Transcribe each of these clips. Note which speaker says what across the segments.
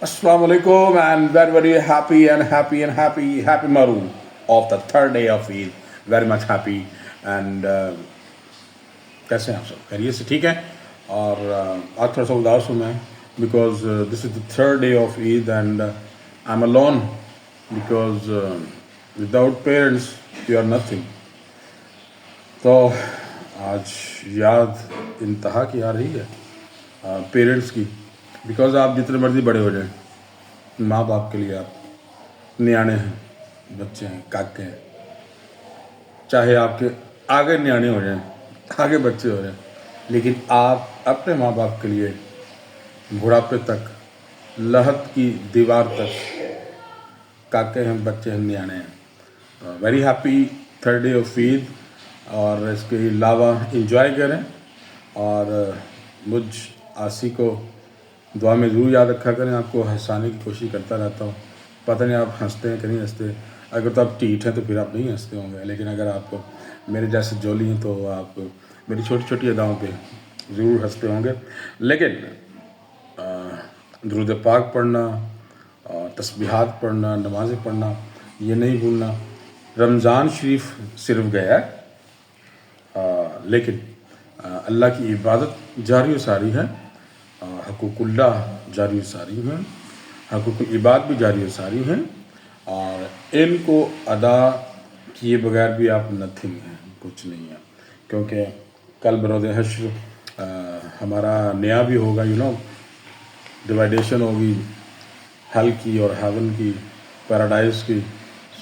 Speaker 1: Assalamu alaikum and very happy Maru of the third day of Eid. Very much happy and कैसे हैं आप सब खैरियत से ठीक हैं और आज थोड़ा सा उदास हूँ मैं because this is the third day of Eid and I'm alone because without parents you are nothing. तो आज याद इंतहा की आ रही है पेरेंट्स की बिकॉज आप जितने मर्जी बड़े हो जाएं माँ बाप के लिए आप न्याणे हैं, बच्चे हैं, काके हैं, चाहे आपके आगे न्याणे हो जाएं, आगे बच्चे हो जाएं, लेकिन आप अपने माँ बाप के लिए बुढ़ापे तक, लहद की दीवार तक काके हैं, बच्चे हैं, न्याणे हैं. Very happy third day of Eid और इसके अलावा इंजॉय करें और मुझ आसी को दुआ में ज़रूर याद रखा करें. आपको हंसाने की कोशिश करता रहता हूँ, पता नहीं आप हंसते हैं कि नहीं हंसते. अगर तो आप टीठ हैं तो फिर आप नहीं हंसते होंगे, लेकिन अगर आप मेरे जैसे जोली हैं तो आप मेरी छोटी छोटी अदाओं पे ज़रूर हंसते होंगे. लेकिन दुरूद पाक पढ़ना, तस्बीहात पढ़ना, नमाज़ें पढ़ना ये नहीं भूलना. रमज़ान शरीफ सिर्फ गया है लेकिन अल्लाह की इबादत जारी सारी है, हकूकुल्लाह जारी सारी हैं, हकूकुल इबाद भी जारी सारी हैं और इनको अदा किए बगैर भी आप नथिंग हैं, कुछ नहीं है. क्योंकि कल बरोज़ हश्र हमारा नया भी होगा, डिवाइडेशन होगी हेल की और हेवन की, पैराडाइज की.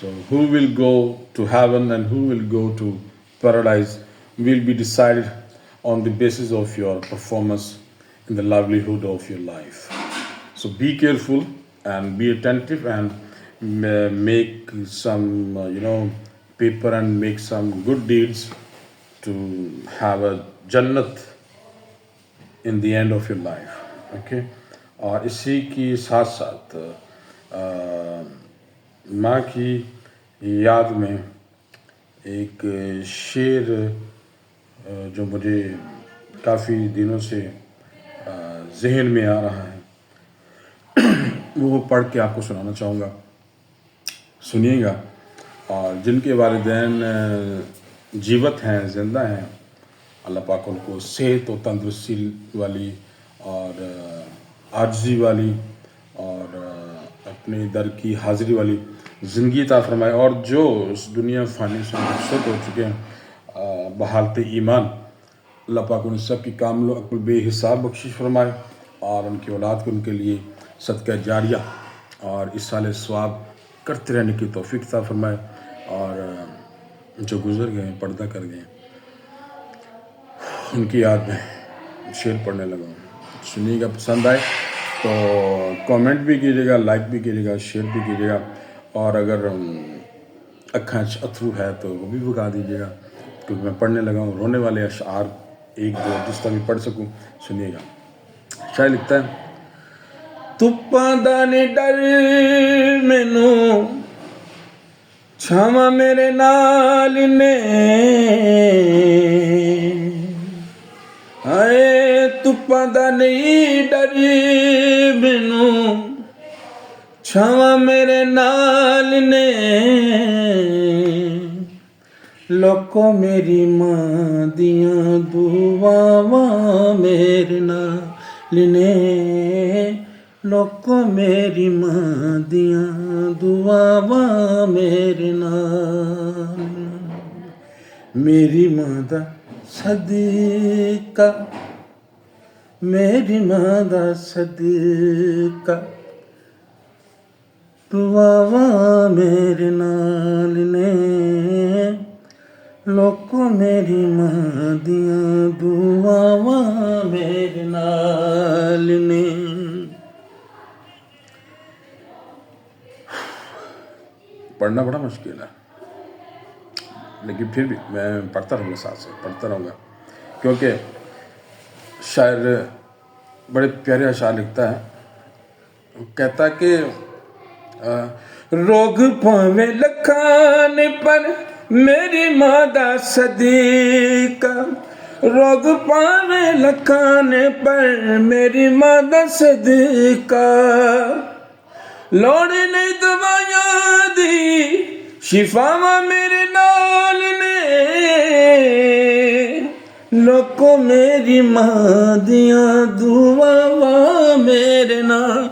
Speaker 1: So who will go to heaven and who will go to paradise will be decided on the basis of your performance in the livelihood of your life. So be careful and be attentive and make some paper and make some good deeds to have a jannat in the end of your life. Okay. और इसी की साथ साथ माँ की याद में एक शेर जो मुझे काफ़ी दिनों से जहन में आ रहा है वो पढ़ के आपको सुनाना चाहूँगा. सुनिएगा. और जिनके वालिदैन जीवत हैं, ज़िंदा हैं, अल्लाह पाक उनको सेहत और तंदुरुस्ती वाली और आजिज़ी वाली और अपने दर की हाज़िरी वाली ज़िंदगी अता फरमाए. और जो इस दुनिया फ़ानी से रुखसत हो चुके हैं बहालत ईमान, अल्लाह पाक उन सब की कामिल अक़ल बेहिसाब बख्शिश फरमाए और उनकी औलाद को उनके लिए सदका जारिया और इस साल सवाब करते रहने की तौफीक अता फरमाए. और जो गुज़र गए, पर्दा कर गए, उनकी याद में शेर पढ़ने लगा. सुनिएगा, पसंद आए तो कमेंट भी कीजिएगा, लाइक भी कीजिएगा, शेयर भी कीजिएगा और अगर अक्खां अथरू है तो वो भी भगा दीजिएगा क्योंकि मैं पढ़ने लगा हूँ रोने वाले अशआर एक दो जिस तरह भी पढ़ सकूँ. सुनिएगा. शायर लिखता है, तुप्पां दा ने डर मैनू छावां मेरे नाल ने, हाय तुप्पां दा नहीं डर मैनू छावां मेरे नाल ने, लोको मेरी मां दियां दुआवां मेरे नाल ने, लोको मेरी मां दियां दुआवां मेरे नाल. मेरी मां दा सदका, मेरी मां दा सदका, दुआवां मेरे नाल ने, लोको मेरी मां दियां दुआवां मेरे नाल ने. पढ़ना बड़ा मुश्किल है लेकिन फिर भी मैं पढ़ता रहूँगा, साथ साथ पढ़ता रहूँगा क्योंकि शायर बड़े प्यारे अशार लिखता है. कहता कि रोग पावे लखान पर मेरी मां दा सदका, रोग पावे लखान पर मेरी मां दा सदका, ਲੋੜ ਨਹੀਂ ਦਵਾਈਆਂ ਦੀ, ਸ਼ਿਫਾਵਾਂ ਮੇਰੇ ਨਾਲ ਨੇ। ਲੋਕੋ ਮੇਰੀ ਮਾਂ ਦੀਆਂ ਦੁਆਵਾਂ ਮੇਰੇ ਨਾਲ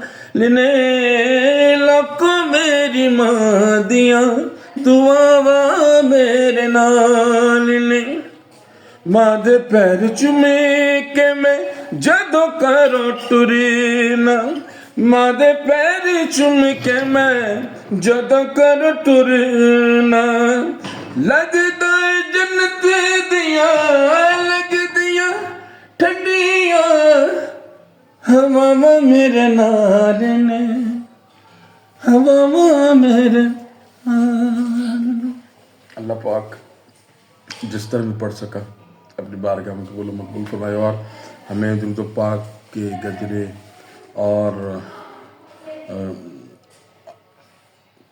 Speaker 1: ਨੇ। ਲੋਕੋ ਮੇਰੀ ਮਾਂ ਦੀਆਂ ਦੁਆਵਾਂ ਮੇਰੇ ਨਾਲ ਨੇ। ਮਾਂ ਦੇ ਪੈਰ ਚੁੰਮੇ ਕੇ ਮੈਂ ਜਦੋਂ ਘਰੋਂ ਟੁਰਨਾ, ਮਾਂ ਦੇ ਪੈਰ ਚੁੰਮ ਕੇ ਮੈਂ ਜਦੋਂ ਘਰੋਂ ਟੁਰਨਾ, ਲੱਗਦਾ ਏ ਜੰਨਤ ਦੀਆਂ ਲੱਗਦੀਆਂ ਠੰਡੀਆਂ ਹਵਾਵਾਂ ਮੇਰੇ ਨਾਲ ਨੇ। ਹਵਾਵਾਂ ਮੇਰੇ ਨਾਲ। اللہ پاک جس طرح میں پڑھ سکا اپنی بارگاہ میں قبول و مقبول فرمائے، اور ہمیں درود و پاک کے گجرے اور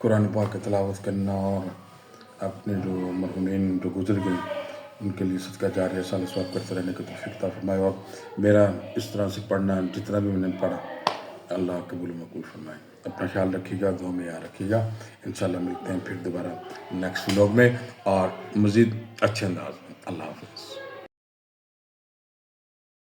Speaker 1: قرآن پاک کی تلاوت کرنا، اور اپنے جو مرحومین جو گزر گئے ان کے لیے صدقہ جاریہ سال ثواب کرتے رہنے کی توفیق عطا فرمائے، اور میرا اس طرح سے پڑھنا جتنا بھی میں نے پڑھا اللہ قبول و مقبول فرمائے۔ اپنا خیال رکھیے گا، دعا میں یاد رکھیے گا۔ انشاءاللہ ملتے ہیں پھر دوبارہ نیکسٹ ولاگ میں اور مزید اچھے انداز میں۔ اللہ حافظ۔